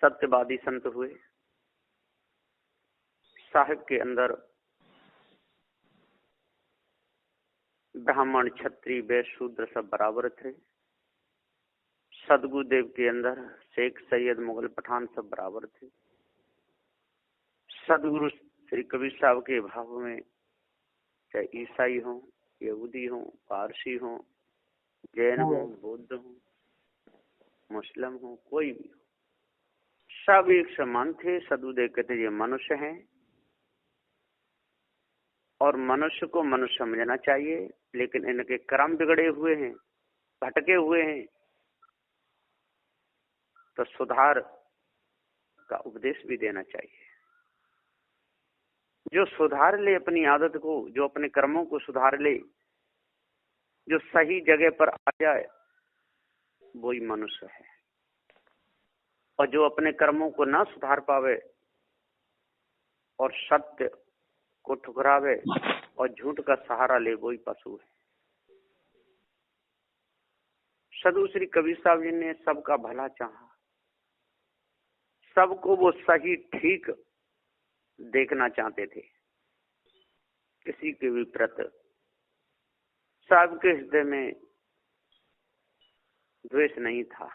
सत्यवादी संत हुए। साहिब के अंदर ब्राह्मण, क्षत्रिय, वैश्य, शूद्र सब बराबर थे। सदगुरुदेव के अंदर शेख, सैयद, मुगल, पठान सब बराबर थे। सदगुरु श्री कबीर साहब के भाव में चाहे ईसाई हो, यहूदी हो, पारसी हो, जैन हो, बौद्ध हो, मुस्लिम हो, कोई भी हो, सब एक समान थे। सदगुरुदेव कहते ये मनुष्य हैं और मनुष्य को मनुष्य समझना चाहिए, लेकिन इनके कर्म बिगड़े हुए हैं, भटके हुए हैं, तो सुधार का उपदेश भी देना चाहिए। जो सुधार ले अपनी आदत को, जो अपने कर्मों को सुधार ले, जो सही जगह पर आ जाए, वही मनुष्य है। और जो अपने कर्मों को ना सुधार पावे और सत्य को ठुकरावे और झूठ का सहारा ले, वही पशु है। सदगुरु श्री कबीर साहब जी ने सबका भला चाहा, सबको वो सही ठीक देखना चाहते थे। किसी के भी प्रति साहब के हृदय में द्वेष नहीं था।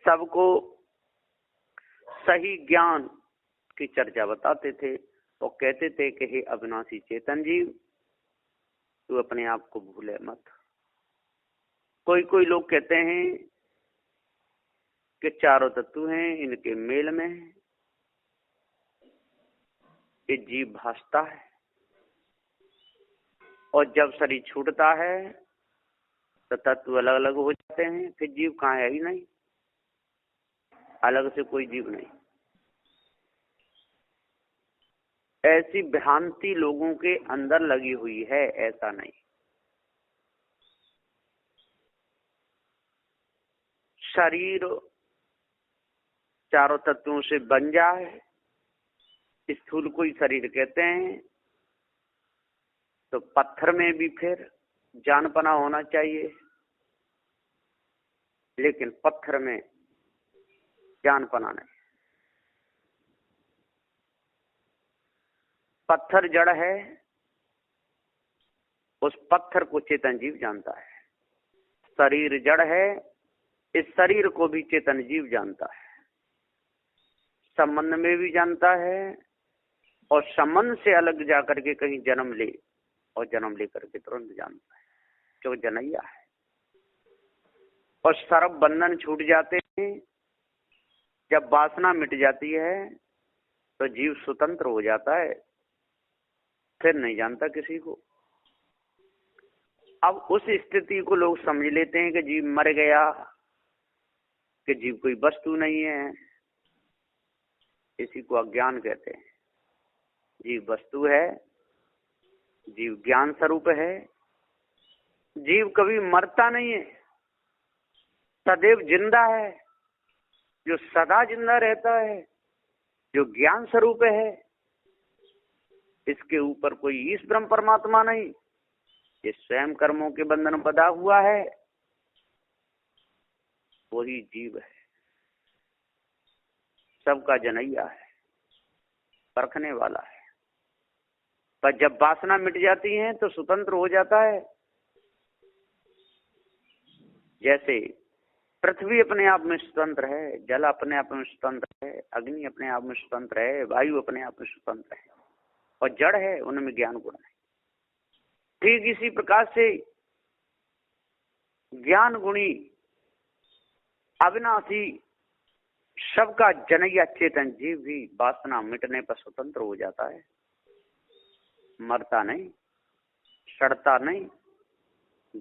सबको सही ज्ञान की चर्चा बताते थे और कहते थे कि हे अविनाशी चेतन जीव, तू अपने आप को भूले मत। कोई लोग कहते हैं कि चारों तत्व हैं, इनके मेल में ये जीव भासता है और जब शरीर छूटता है तो तत्व अलग अलग हो जाते हैं, फिर जीव कहाँ है ही नहीं, अलग से कोई जीव नहीं। ऐसी भ्रांति लोगों के अंदर लगी हुई है, ऐसा नहीं। शरीर चारों तत्वों से बन जाए, स्थूल को ही शरीर कहते हैं, तो पत्थर में भी फिर जानपना होना चाहिए, लेकिन पत्थर में जानपना नहीं। पत्थर जड़ है, उस पत्थर को चेतन जीव जानता है। शरीर जड़ है, इस शरीर को भी चेतन जीव जानता है। संबंध में भी जानता है और संबंध से अलग जाकर के कहीं जन्म ले और जन्म लेकर के तुरंत जानता है, जो जनैया है। और सर्व बंधन छूट जाते हैं, जब वासना मिट जाती है तो जीव स्वतंत्र हो जाता है, फिर नहीं जानता किसी को। अब उस स्थिति को लोग समझ लेते हैं कि जीव मर गया, कि जीव कोई वस्तु नहीं है। इसी को अज्ञान कहते हैं। जीव वस्तु है, जीव ज्ञान स्वरूप है। जीव कभी मरता नहीं है, सदैव जिंदा है, जो सदा जिंदा रहता है, जो ज्ञान स्वरूप है। इसके ऊपर कोई ईश ब्रह्म परमात्मा नहीं, ये स्वयं कर्मों के बंधन बंधा हुआ है, वही जीव है। सबका जनैया है, परखने वाला है। पर जब वासना मिट जाती है तो स्वतंत्र हो जाता है। जैसे पृथ्वी अपने आप में स्वतंत्र है, जल अपने आप में स्वतंत्र है, अग्नि अपने आप में स्वतंत्र है, वायु अपने आप में स्वतंत्र है, और जड़ है, उनमें ज्ञान गुण है। ठीक इसी प्रकार से ज्ञान गुणी अविनाशी सबका जनैया चेतन जीव भी वासना मिटने पर स्वतंत्र हो जाता है। मरता नहीं, सड़ता नहीं,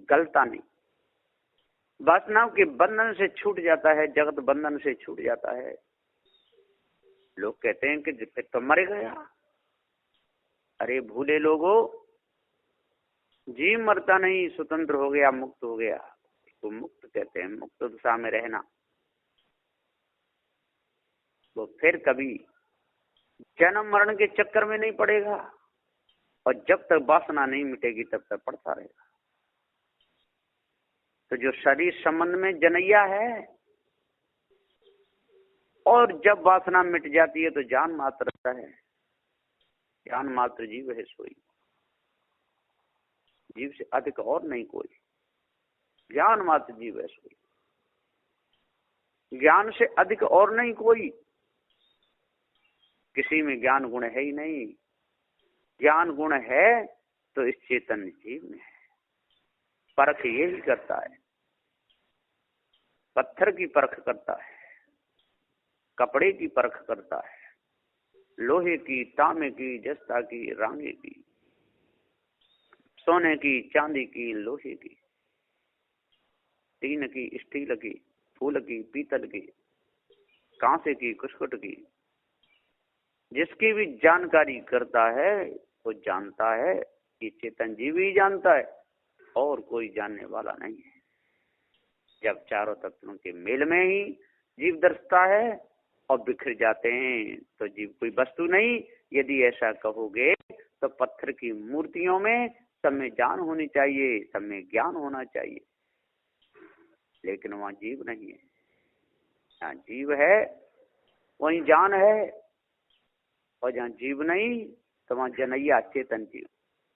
गलता नहीं, वासनाओं के बंधन से छूट जाता है, जगत बंधन से छूट जाता है। लोग कहते हैं कि फिर तो मर गया। अरे भूले लोगों, जीव मरता नहीं, स्वतंत्र हो गया, मुक्त हो गया, तो मुक्त कहते हैं। मुक्त दशा में रहना, वो फिर कभी जन्म मरण के चक्कर में नहीं पड़ेगा, और जब तक वासना नहीं मिटेगी तब तक पड़ता रहेगा। तो जो शरीर संबंध में जनैया है, और जब वासना मिट जाती है तो जान मात्र रहता है। ज्ञान मात्र जीव है सोई, जीव से अधिक और नहीं कोई। ज्ञान मात्र जीव है सोई, ज्ञान से अधिक और नहीं कोई। किसी में ज्ञान गुण है ही नहीं। ज्ञान गुण है तो इस चेतन जीव में है। परख यही करता है, पत्थर की परख करता है, कपड़े की परख करता है, लोहे की, तांबे की, जस्ता की, रांगे की, सोने की, चांदी की, लोहे की, टीन की, स्टील की, फूल की, पीतल की, कांसे की, कुसकुट की। जिसकी भी जानकारी करता है वो जानता है कि चेतन जीव ही जानता है और कोई जानने वाला नहीं है। जब चारों तत्वों के मेल में ही जीव दर्शता है और बिखर जाते हैं तो जीव कोई वस्तु नहीं। यदि ऐसा कहोगे तो पत्थर की मूर्तियों में सब में जान होनी चाहिए, सब में ज्ञान होना चाहिए, लेकिन वहां जीव नहीं है। जहाँ जीव है वहीं जान है, और जहाँ जीव नहीं तो वहां जनैया चेतन जीव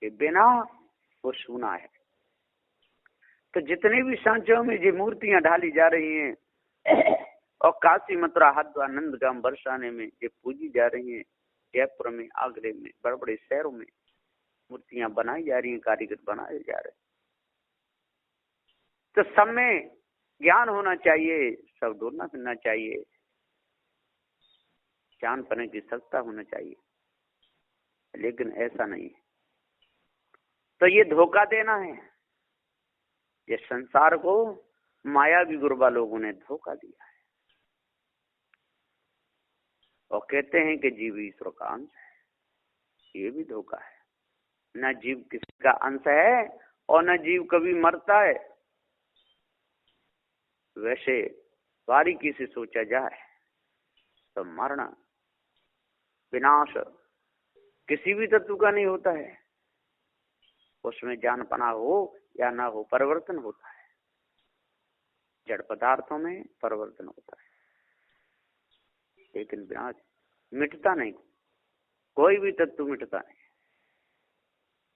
के बिना वो सूना है। तो जितने भी सांचों में ये मूर्तियां ढाली जा रही हैं और काशी, मथुरा, हरिद्वार, नंदगाम, बरसाने में ये पूजी जा रही हैं, जयपुर में, आगरे में, बड़े बड़े शहरों में मूर्तियां बनाई जा रही हैं, कारीगर बनाए जा रहे हैं। तो सब में ज्ञान होना चाहिए, सब डोलना फिरना चाहिए, जान पाने की सत्ता होना चाहिए, लेकिन ऐसा नहीं है। तो ये धोखा देना है। ये संसार को मायावी गुरुबा लोगों ने धोखा दिया है और कहते हैं कि जीव ईश्वर का अंश है। ये भी धोखा है। न जीव किसी का अंश है और न जीव कभी मरता है। वैसे बारीकी से सोचा जाए तो मरना, विनाश किसी भी तत्व का नहीं होता है। उसमें जानपना हो या ना हो, परिवर्तन होता है। जड़ पदार्थों में परिवर्तन होता है, लेकिन विनाश मिटता नहीं। कोई भी तत्व मिटता नहीं।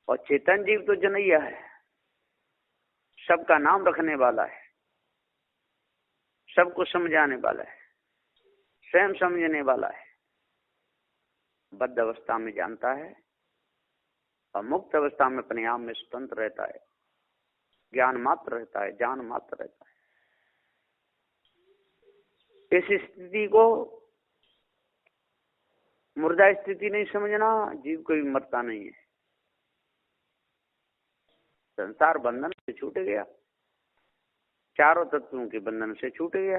और चेतन जीव तो जनैया है, सबका नाम रखने वाला है, सबको समझाने वाला है, स्वयं समझने वाला है। बद्ध अवस्था में जानता है और मुक्त अवस्था में अपने आप में स्वतंत्र रहता है, ज्ञान मात्र रहता है, जान मात्र रहता है। इस स्थिति को मुर्दा स्थिति नहीं समझना। जीव कोई मरता नहीं है। संसार बंधन से छूट गया, चारों तत्वों के बंधन से छूट गया,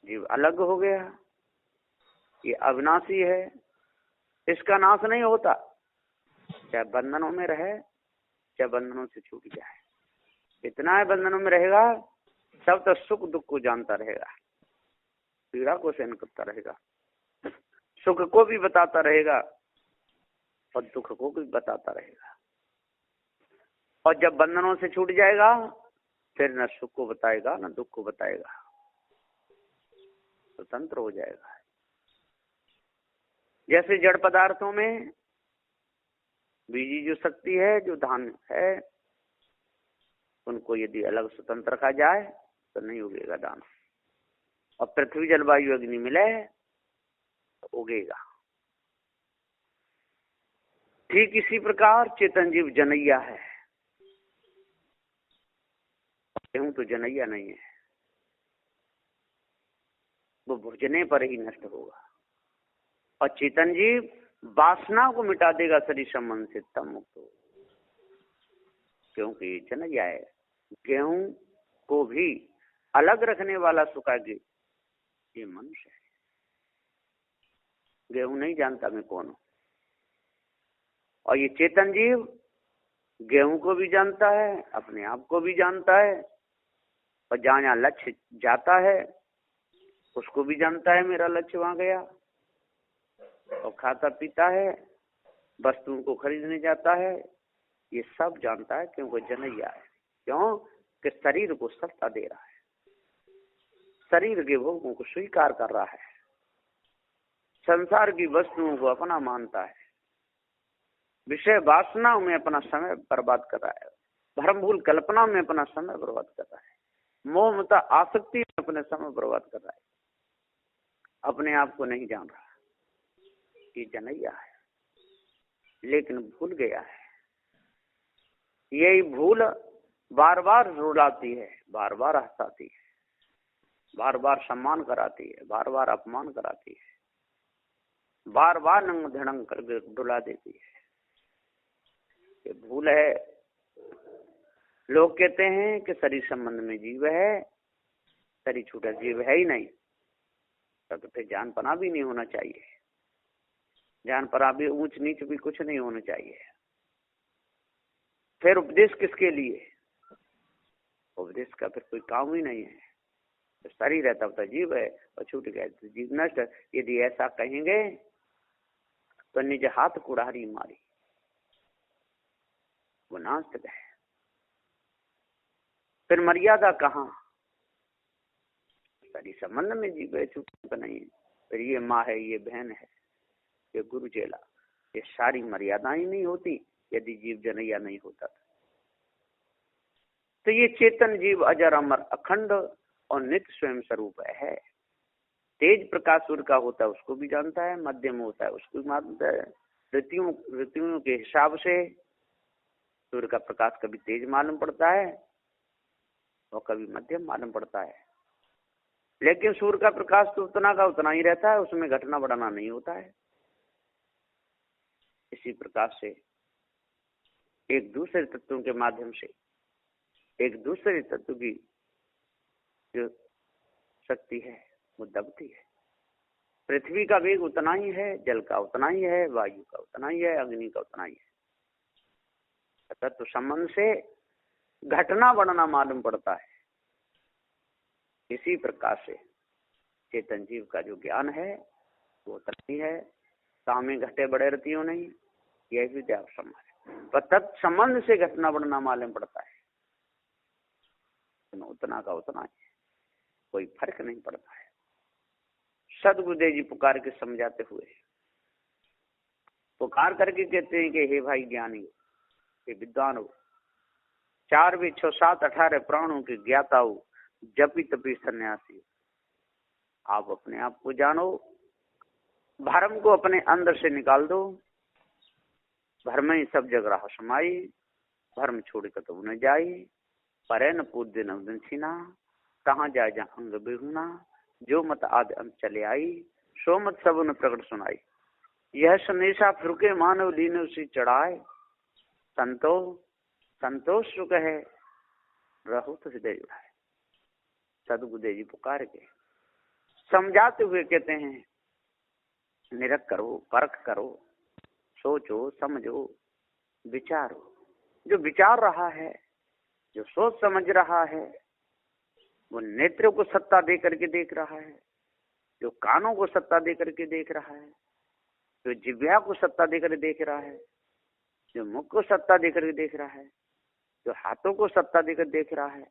जीव अलग हो गया। ये अविनाशी है, इसका नाश नहीं होता, चाहे बंधनों में रहे चाहे बंधनों से छूट जाए। इतना है, बंधनों में रहेगा सब तो सुख दुख को जानता रहेगा, पीड़ा को सहन करता रहेगा, सुख को भी बताता रहेगा और दुख को भी बताता रहेगा। और जब बंधनों से छूट जाएगा फिर न सुख को बताएगा न दुख को बताएगा, स्वतंत्र हो जाएगा। जैसे जड़ पदार्थों में बीजी जो शक्ति है, जो धान है, उनको यदि अलग स्वतंत्र रखा जाए तो नहीं उगेगा दाना। और पृथ्वी जलवायु अग्नि मिले तो उगेगा। ठीक इसी प्रकार चेतन जीव जनैया है। गेहूं तो जनैया नहीं है, वो भुजने पर ही नष्ट होगा। और चेतन जीव वासना को मिटा देगा शरीर संबंध से, तब मुक्त होगा। क्योंकि जनैया है। गेहूं को भी अलग रखने वाला सुखागे ये मनुष्य है। गेहूं नहीं जानता मैं कौन हूं, और ये चेतन जीव गेहूं को भी जानता है, अपने आप को भी जानता है, और जहां जहां लक्ष्य जाता है उसको भी जानता है मेरा लक्ष्य वहां गया। और खाता पीता है, वस्तुओं को खरीदने जाता है, ये सब जानता है क्योंकि जनैया है। क्यों कि शरीर को सत्ता दे रहा है, शरीर के भोगों को स्वीकार कर रहा है, संसार की वस्तुओं को अपना मानता है, विषय वासना में अपना समय बर्बाद कर रहा है, भ्रम भूल कल्पना में अपना समय बर्बाद कर रहा है, मोह मता आसक्ति में अपने समय बर्बाद कर रहा है, अपने आप को नहीं जान रहा। ये जनैया है, लेकिन भूल गया है। यही भूल बार बार रुलाती है, बार बार हंसाती है, बार बार सम्मान कराती है, बार बार अपमान कराती है, बार बार नंग धड़ंग करके डुला देती है। ये भूल है। लोग कहते हैं कि शरीर संबंध में जीव है, शरीर छूटा जीव है ही नहीं, तो फिर जान पना भी नहीं होना चाहिए, जान पना भी ऊंच नीच भी कुछ नहीं होना चाहिए। फिर उपदेश किसके लिए? उपदेश का फिर कोई काम ही नहीं है। तो शरीर है तब तो जीव है, और छूट गया तो जीव नष्ट। यदि ऐसा कहेंगे तो निज हाथ कुड़ारी मारी, वो नास्तिक है। फिर मर्यादा कहाँ? शरीर संबंध में जीव है, छूट नहीं है। फिर ये माँ है, ये बहन है, ये गुरु चेला, ये सारी मर्यादाएं ही नहीं होती यदि जीव जनैया नहीं होता। तो ये चेतन जीव अजर अमर अखंड और नित्य स्वयं स्वरूप है। तेज प्रकाश सूर्य का होता है उसको भी जानता है, मध्यम होता है उसको भी मानता है। ऋतुओं के हिसाब से सूर्य का प्रकाश कभी तेज मालूम पड़ता है और कभी मध्यम मालूम पड़ता है, लेकिन सूर्य का प्रकाश तो उतना का उतना ही रहता है, उसमें घटना बढ़ना नहीं होता है। इसी प्रकार से एक दूसरे तत्वों के माध्यम से एक दूसरे तत्व की जो शक्ति है वो दबती है। पृथ्वी का वेग उतना ही है, जल का उतना ही है, वायु का उतना ही है, अग्नि का उतना ही है। तत्व संबंध से घटना बढ़ना मालूम पड़ता है। इसी प्रकार से चेतन जीव का जो ज्ञान है वो उतना ही है, सामे घटे बड़े रहती हो नहीं, यह भी देव संबंध है। पर तत्संबंध से घटना बढ़ना मालूम पड़ता है, उतना का उतना ही, कोई फर्क नहीं पड़ता है। सदगुरुदेव जी पुकार के समझाते हुए पुकार करके कहते हैं कि हे भाई ज्ञानी हो, हे विद्वान हो, 4 वे 6 7 18 प्राणों के ज्ञाता हो, जपी तपी सन्यासी, आप अपने आप को जानो, भरम को अपने अंदर से निकाल दो। भरम ही सब जग रहा समाई, भरम छोड़ कर तो न जाई, परे न पूज्य न दिन छीना, कहाँ जाए जहाँ अंग बेहुना, जो मत आदि अंत चले आई, सो मत सब न प्रकट सुनाई। यह संदेशा फिर के मानव लीन उसी चढ़ाए, संतोष सुख है रहो तो हृदय जुड़ाए। सदगुरुदेव जी पुकार के समझाते हुए कहते हैं, निरख करो, परख करो, सोचो समझो विचारो। जो विचार रहा है, जो सोच समझ रहा है, वो नेत्रों को सत्ता दे करके देख रहा है, जो कानों को सत्ता दे करके देख रहा है, जो जिह्वा को सत्ता दे करके देख रहा है, जो मुख को सत्ता दे करके देख रहा है, जो हाथों को सत्ता देकर देख रहा है,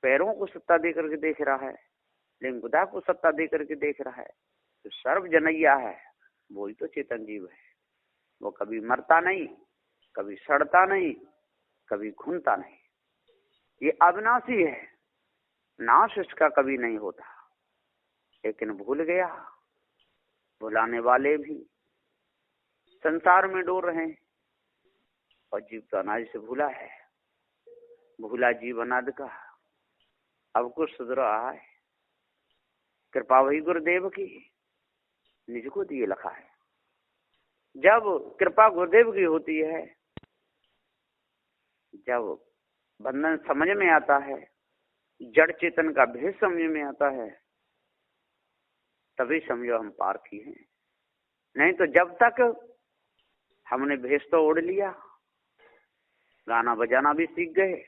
पैरों को सत्ता दे करके देख रहा है, लिंगुदा को सत्ता दे करके देख रहा है, जो सर्व जनैया है वही तो चेतन जीव है। वो कभी मरता नहीं, कभी सड़ता नहीं, कभी घूमता नहीं, ये अविनाशी है, नाश इसका कभी नहीं होता। लेकिन भूल गया, भुलाने वाले भी संसार में डोर रहे हैं, और जीव तो अनाज से भूला है, भूला जीव अनाद का, अब कुछ सुधर रहा है। कृपा वही गुरुदेव की, निज को दिए लिखा है। जब कृपा गुरुदेव की होती है, जब बंधन समझ में आता है, जड़ चेतन का भेद समझ में आता है, तभी समझो हम पार्थी हैं। नहीं तो जब तक हमने भेष तो ओढ़ लिया, गाना बजाना भी सीख गए,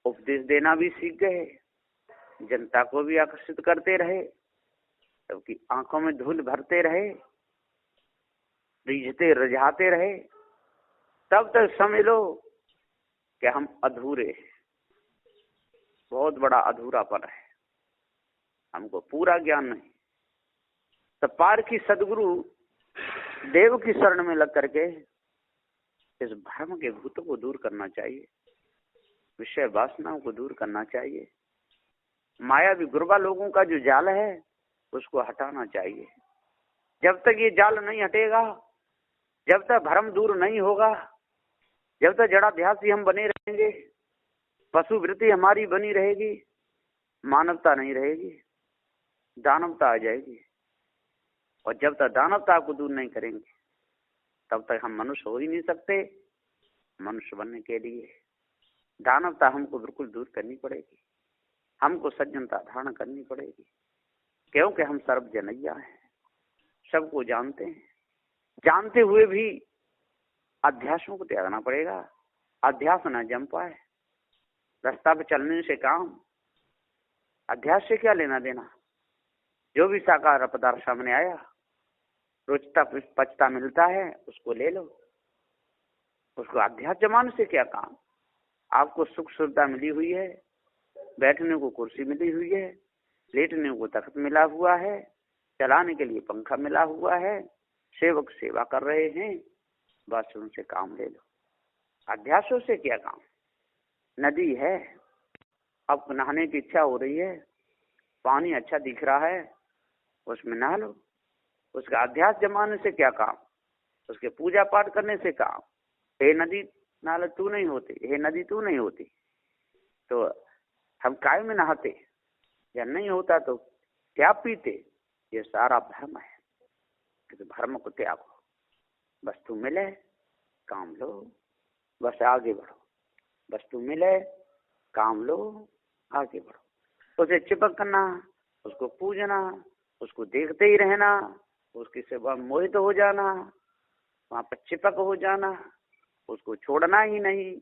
उपदेश देना भी सीख गए, जनता को भी आकर्षित करते रहे, सबकी आंखों में धूल भरते रहे, रिझते रिझाते रहे, तब तक समझ लो कि हम अधूरे हैं। बहुत बड़ा अधूरापन है। हमको पूरा ज्ञान नहीं। तो पार की सदगुरु देव की शरण में लग करके इस भ्रम के भूतों को दूर करना चाहिए, विषय वासनाओं को दूर करना चाहिए, मायावी गुरबा लोगों का जो जाल है उसको हटाना चाहिए। जब तक ये जाल नहीं हटेगा, जब तक भ्रम दूर नहीं होगा, जब तक जड़ाध्यासी हम बने रहेंगे, पशु वृत्ति हमारी बनी रहेगी, मानवता नहीं रहेगी, दानवता आ जाएगी। और जब तक दानवता को दूर नहीं करेंगे तब तक हम मनुष्य हो ही नहीं सकते। मनुष्य बनने के लिए दानवता हमको बिल्कुल दूर करनी पड़ेगी, हमको सज्जनता धारण करनी पड़ेगी, क्योंकि हम सर्वजनैया हैं, सबको जानते हैं। जानते हुए भी अध्यासों को त्यागना पड़ेगा। अध्यास न जम पाए, रास्ता पे चलने से काम, अध्यास से क्या लेना देना। जो भी साकार पदार्थ सामने आया, रुचता पचता मिलता है, उसको ले लो, उसको अध्यास जमाने से क्या काम। आपको सुख सुविधा मिली हुई है, बैठने को कुर्सी मिली हुई है, लेटने को तख्त मिला हुआ है, चलाने के लिए पंखा मिला हुआ है, सेवक सेवा कर रहे हैं, बस उनसे काम ले लो। अध्यासों से क्या काम। नदी है, अब नहाने की इच्छा हो रही है, पानी अच्छा दिख रहा है, उसमें नहा लो। उसका अध्यास जमाने से क्या काम, उसके पूजा पाठ करने से काम। हे नदी नाले तू नहीं होती, हे नदी तू नहीं होती तो हम काय में नहाते, या नहीं होता तो क्या पीते। ये सारा भ्रम है। तो भ्रम को त्यागो, वस्तु मिले काम लो, बस आगे बढ़ो। वस्तु मिले काम लो, आगे बढ़ो। उसे चिपक करना, उसको पूजना, उसको देखते ही रहना, उसकी सेवा मोहित हो जाना, वहां पर चिपक हो जाना, उसको छोड़ना ही नहीं,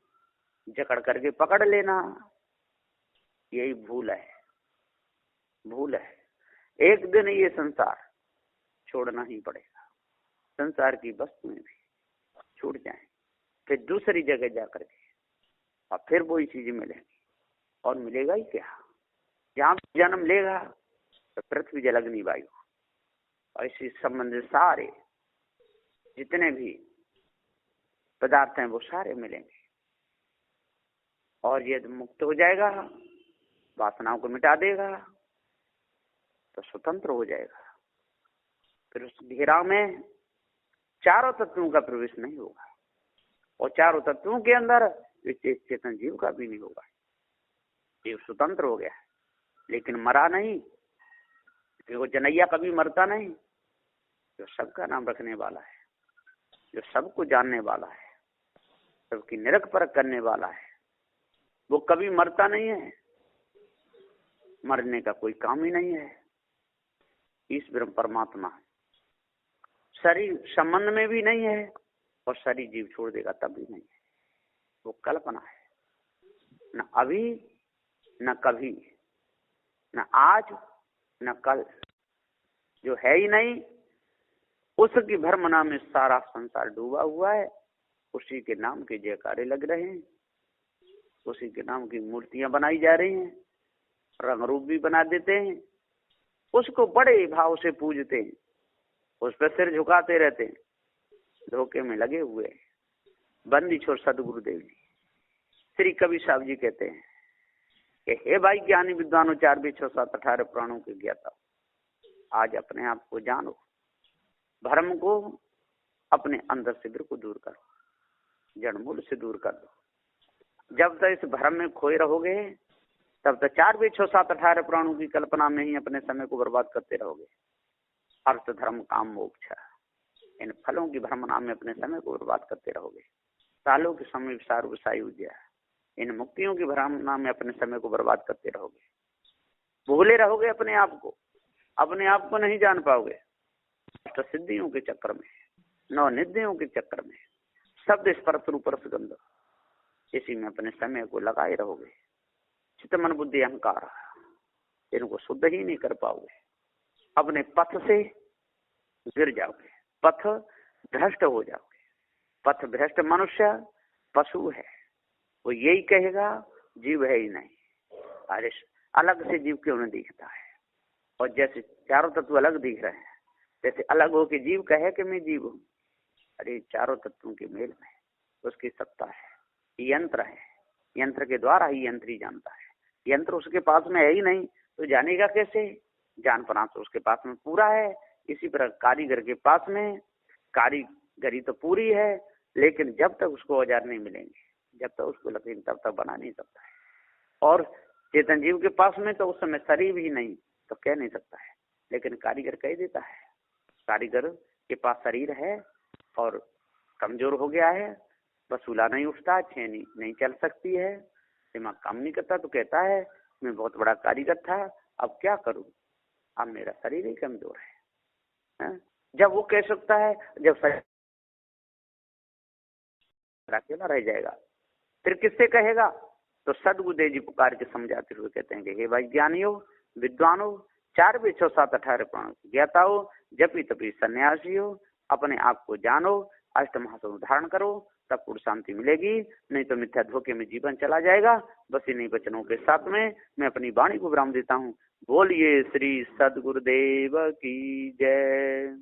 जकड़ करके पकड़ लेना, यही भूल है। भूल है। एक दिन ये संसार छोड़ना ही पड़ेगा। संसार की वस्तुएं भी छूट जाएं, फिर दूसरी जगह जाकर के और फिर वही चीजें मिलेंगी। और मिलेगा ही क्या, जहां जन्म लेगा तो पृथ्वी जल अग्नि वायु और इसी संबंधित सारे जितने भी पदार्थ हैं वो सारे मिलेंगे। और यदि मुक्त हो जाएगा, वासनाओं को मिटा देगा, तो स्वतंत्र हो जाएगा। फिर उस घेराव में चारों तत्वों का प्रवेश नहीं होगा, और चारों तत्वों के अंदर चेतन जीव का भी नहीं होगा। जीव स्वतंत्र हो गया, लेकिन मरा नहीं। वो जनैया कभी मरता नहीं, जो सबका नाम रखने वाला है, जो सबको जानने वाला है, सबकी निरख परख करने वाला है, वो कभी मरता नहीं है। मरने का कोई काम ही नहीं है। ईश्वर परमात्मा शरीर संबंध में भी नहीं है, और शरीर जीव छोड़ देगा तब भी नहीं है। वो कल्पना है, न अभी न कभी, न आज न कल, जो है ही नहीं, उसकी भ्रमणा में सारा संसार डूबा हुआ है। उसी के नाम के जयकारे लग रहे हैं, उसी के नाम की मूर्तियां बनाई जा रही हैं, रंग रूप भी बना देते हैं, उसको बड़े भाव से पूजते हैं, उस पर सिर झुकाते रहते हैं, धोखे में लगे हुए। बंदी छोड़ सदगुरुदेव जी, श्री कबीर साहब जी कहते हैं कि हे भाई ज्ञानी विद्वानों, 4 वेद 6 7 18 प्राणों के ज्ञाता, आज अपने आप को जानो, भ्रम को अपने अंदर से बिल्कुल दूर करो, जड़मूल से दूर कर दो। जब तक इस भ्रम में खोए रहोगे, तब तक 4 वेद 6 7 18 प्राणों की कल्पना में ही अपने समय को बर्बाद करते रहोगे। अर्थ धर्म काम मोक्ष, इन फलों की भ्रमणा में अपने समय को बर्बाद करते रहोगे। सालों के समय सारू सायुज्य, इन मुक्तियों की भ्रमणा में अपने समय को बर्बाद करते रहोगे। भूले रहोगे अपने आप को नहीं जान पाओगे। तो सिद्धियों के चक्कर में, नौ निधियों के चक्कर में, शब्द स्पर्श रूप रसगंध, इसी में अपने समय को लगाए रहोगे। चित्त मन बुद्धि अहंकार, इनको शुद्ध ही नहीं कर पाओगे। अपने पथ से गिर जाओगे, पथ भ्रष्ट हो जाओगे। पथ भ्रष्ट मनुष्य पशु है, वो यही कहेगा जीव है ही नहीं। अरे अलग से जीव क्यों नहीं दिखता है, और जैसे चारों तत्व अलग दिख रहे हैं, जैसे अलग हो के जीव कहे कि मैं जीव हूँ, अरे चारों तत्वों के मेल में उसकी सत्ता है। यंत्र है, यंत्र के द्वारा ही यंत्र ही जानता है। यंत्र उसके पास में है ही नहीं तो जानेगा कैसे? जान पाना तो उसके पास में पूरा है। इसी प्रकार कारीगर के पास में कारीगरी तो पूरी है, लेकिन जब तक उसको औजार नहीं मिलेंगे, जब तक उसको लकड़ी तब तक बना नहीं सकता है। और चेतन जीव के पास में तो उस समय शरीर ही नहीं तो कह नहीं सकता है, लेकिन कारीगर कह देता है। कारीगर के पास शरीर है और कमजोर हो गया है, वसूला नहीं उठता, छेनी नहीं चल सकती है, दिमाग काम नहीं करता, तो कहता है मैं बहुत बड़ा कारीगर था, अब क्या करूं, अब मेरा शरीर ही कमजोर है। जब वो कह सकता है, जब शरीर अकेला रह जाएगा फिर किससे कहेगा? तो सदगुरुदेव जी पुकार के समझाते हुए कहते हैं कि हे भाई ज्ञानियो, विद्वानो, 4 वेद 6 7 18 पुराण ज्ञाता हो, जपी तपी सन्यासी हो, अपने आप को जानो, अष्टमहासन धारण करो, तब पूर्ण शांति मिलेगी, नहीं तो मिथ्या धोखे में जीवन चला जाएगा। बस इन्हीं वचनों के साथ में मैं अपनी वाणी को विराम देता हूँ। बोलिए श्री सदगुरुदेव की जय।